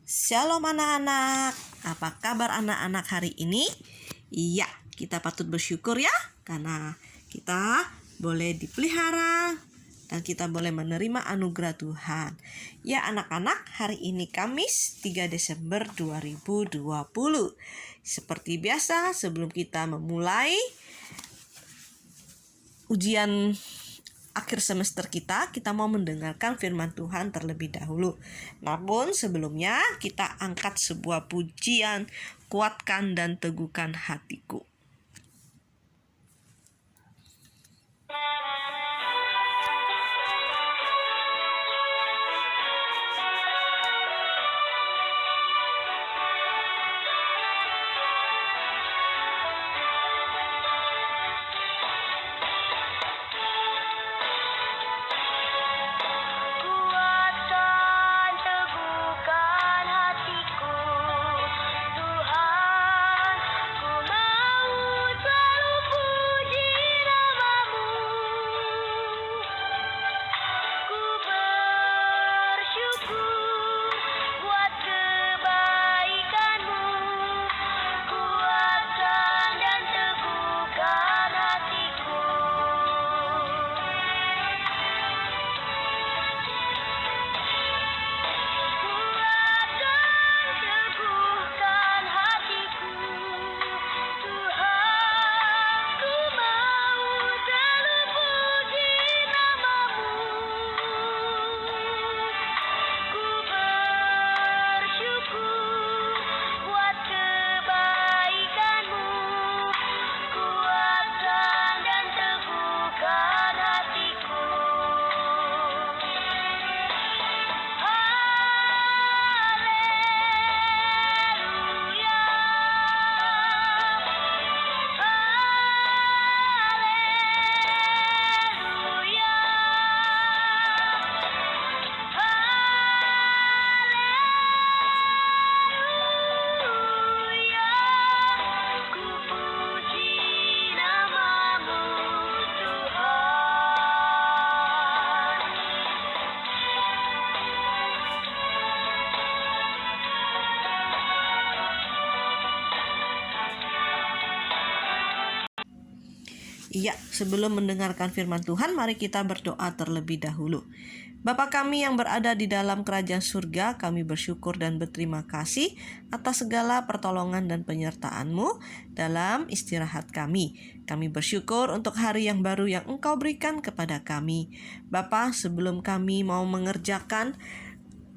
Shalom anak-anak, apa kabar anak-anak hari ini? Iya, kita patut bersyukur ya, karena kita boleh dipelihara dan kita boleh menerima anugerah Tuhan. Ya anak-anak, hari ini Kamis 3 Desember 2020. Seperti biasa, sebelum kita memulai ujian akhir semester kita mau mendengarkan firman Tuhan terlebih dahulu. Namun sebelumnya kita angkat sebuah pujian, kuatkan dan teguhkan hatiku. Iya, sebelum mendengarkan firman Tuhan, mari kita berdoa terlebih dahulu. Bapa kami yang berada di dalam kerajaan surga, kami bersyukur dan berterima kasih atas segala pertolongan dan penyertaan-Mu dalam istirahat kami. Kami bersyukur untuk hari yang baru yang Engkau berikan kepada kami. Bapa, sebelum kami mau mengerjakan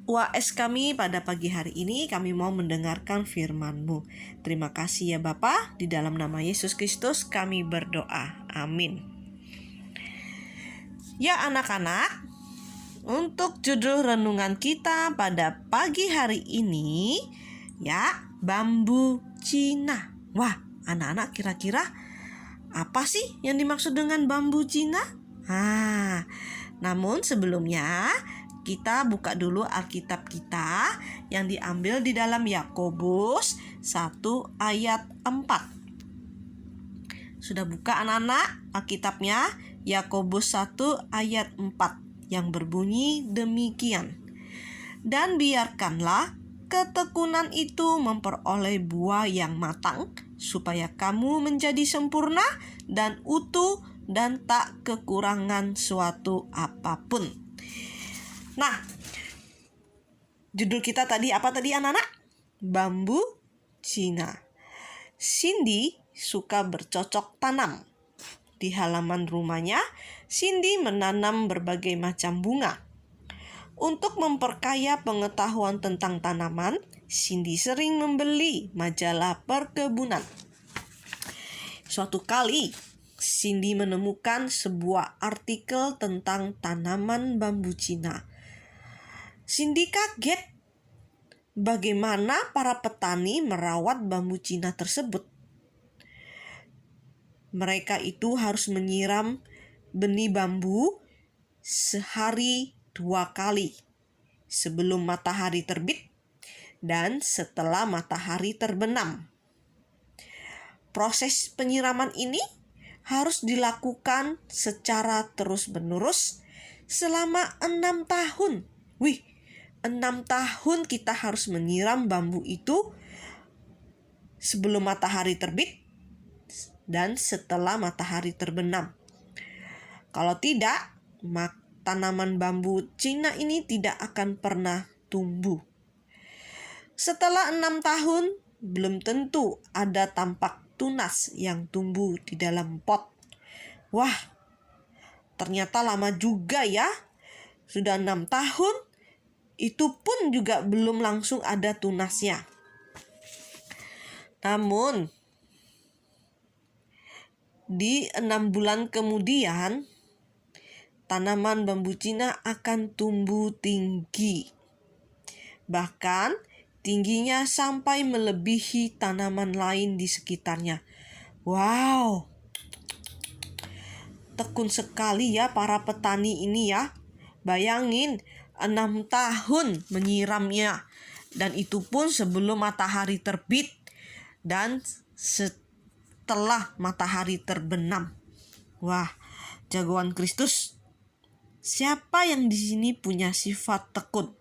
UAS kami pada pagi hari ini, kami mau mendengarkan firman-Mu. Terima kasih ya Bapa, di dalam nama Yesus Kristus kami berdoa. Amin. Ya anak-anak, untuk judul renungan kita pada pagi hari ini, ya, bambu Cina. Wah, anak-anak kira-kira apa sih yang dimaksud dengan bambu Cina? Namun sebelumnya, kita buka dulu Alkitab kita yang diambil di dalam Yakobus 1 ayat 4. Sudah buka anak-anak Alkitabnya? Yakobus 1 ayat 4 yang berbunyi demikian. Dan biarkanlah ketekunan itu memperoleh buah yang matang, supaya kamu menjadi sempurna dan utuh dan tak kekurangan suatu apapun. Nah, judul kita tadi apa tadi anak-anak? Bambu Cina. Cindy suka bercocok tanam. Di halaman rumahnya, Cindy menanam berbagai macam bunga. Untuk memperkaya pengetahuan tentang tanaman, Cindy sering membeli majalah perkebunan. Suatu kali, Cindy menemukan sebuah artikel tentang tanaman bambu Cina. Cindy kaget bagaimana para petani merawat bambu Cina tersebut. Mereka itu harus menyiram benih bambu sehari 2 kali, sebelum matahari terbit dan setelah matahari terbenam. Proses penyiraman ini harus dilakukan secara terus-menerus selama 6 tahun. Wih, 6 tahun kita harus menyiram bambu itu sebelum matahari terbit dan setelah matahari terbenam. Kalau tidak, tanaman bambu Cina ini tidak akan pernah tumbuh. Setelah 6 tahun, belum tentu ada tampak tunas yang tumbuh di dalam pot. Wah, ternyata lama juga ya. Sudah 6 tahun, itu pun juga belum langsung ada tunasnya. Namun, di 6 bulan kemudian, tanaman bambu Cina akan tumbuh tinggi. Bahkan, tingginya sampai melebihi tanaman lain di sekitarnya. Wow, tekun sekali ya para petani ini ya. Bayangin, 6 tahun menyiramnya. Dan itu pun sebelum matahari terbit dan setelah matahari terbenam. Wah, jagoan Kristus. Siapa yang di sini punya sifat tekun?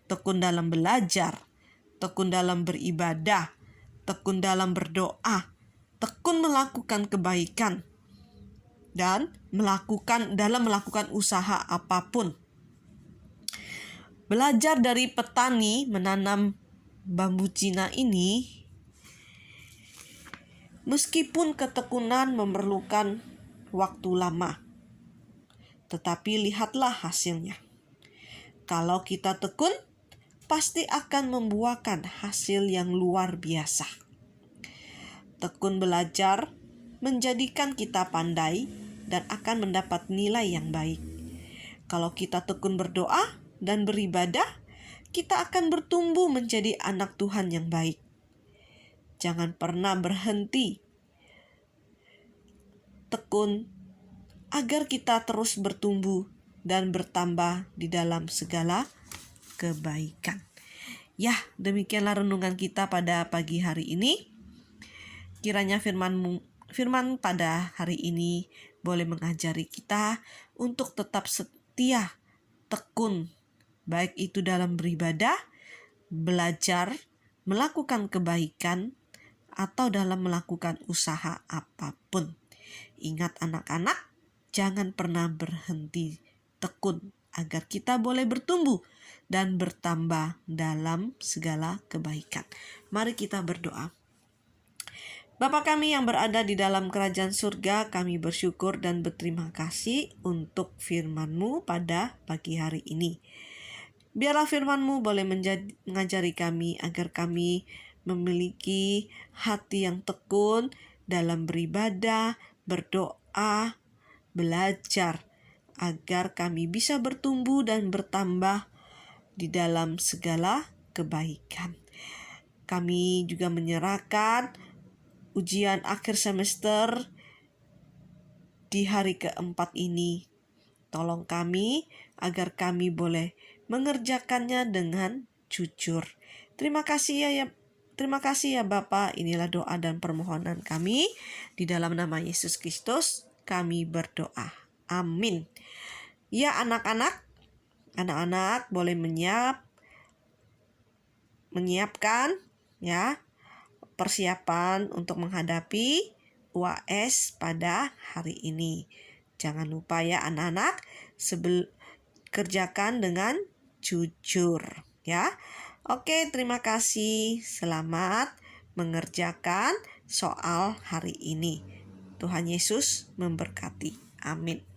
Tekun dalam belajar, tekun dalam beribadah, tekun dalam berdoa, tekun melakukan kebaikan, dan melakukan usaha apapun. Belajar dari petani menanam bambu Cina ini, meskipun ketekunan memerlukan waktu lama, tetapi lihatlah hasilnya. Kalau kita tekun, pasti akan membuahkan hasil yang luar biasa. Tekun belajar menjadikan kita pandai dan akan mendapat nilai yang baik. Kalau kita tekun berdoa dan beribadah, kita akan bertumbuh menjadi anak Tuhan yang baik. Jangan pernah berhenti tekun agar kita terus bertumbuh dan bertambah di dalam segala kebaikan. Ya, demikianlah renungan kita pada pagi hari ini. Kiranya firman pada hari ini boleh mengajari kita untuk tetap setia, tekun, baik itu dalam beribadah, belajar, melakukan kebaikan, atau dalam melakukan usaha apapun. Ingat anak-anak, jangan pernah berhenti tekun agar kita boleh bertumbuh dan bertambah dalam segala kebaikan. Mari kita berdoa. Bapa kami yang berada di dalam kerajaan surga, kami bersyukur dan berterima kasih untuk firman-Mu pada pagi hari ini. Biarlah firman-Mu boleh mengajari kami agar kami memiliki hati yang tekun dalam beribadah, berdoa, belajar, agar kami bisa bertumbuh dan bertambah di dalam segala kebaikan. Kami juga menyerahkan ujian akhir semester di hari keempat ini. Tolong kami agar kami boleh mengerjakannya dengan jujur. Terima kasih ya Bapa. Inilah doa dan permohonan kami. Di dalam nama Yesus Kristus kami berdoa. Amin. Ya anak-anak boleh menyiapkan ya persiapan untuk menghadapi UAS pada hari ini. Jangan lupa ya anak-anak, kerjakan dengan jujur ya. Oke, terima kasih. Selamat mengerjakan soal hari ini. Tuhan Yesus memberkati. Amin.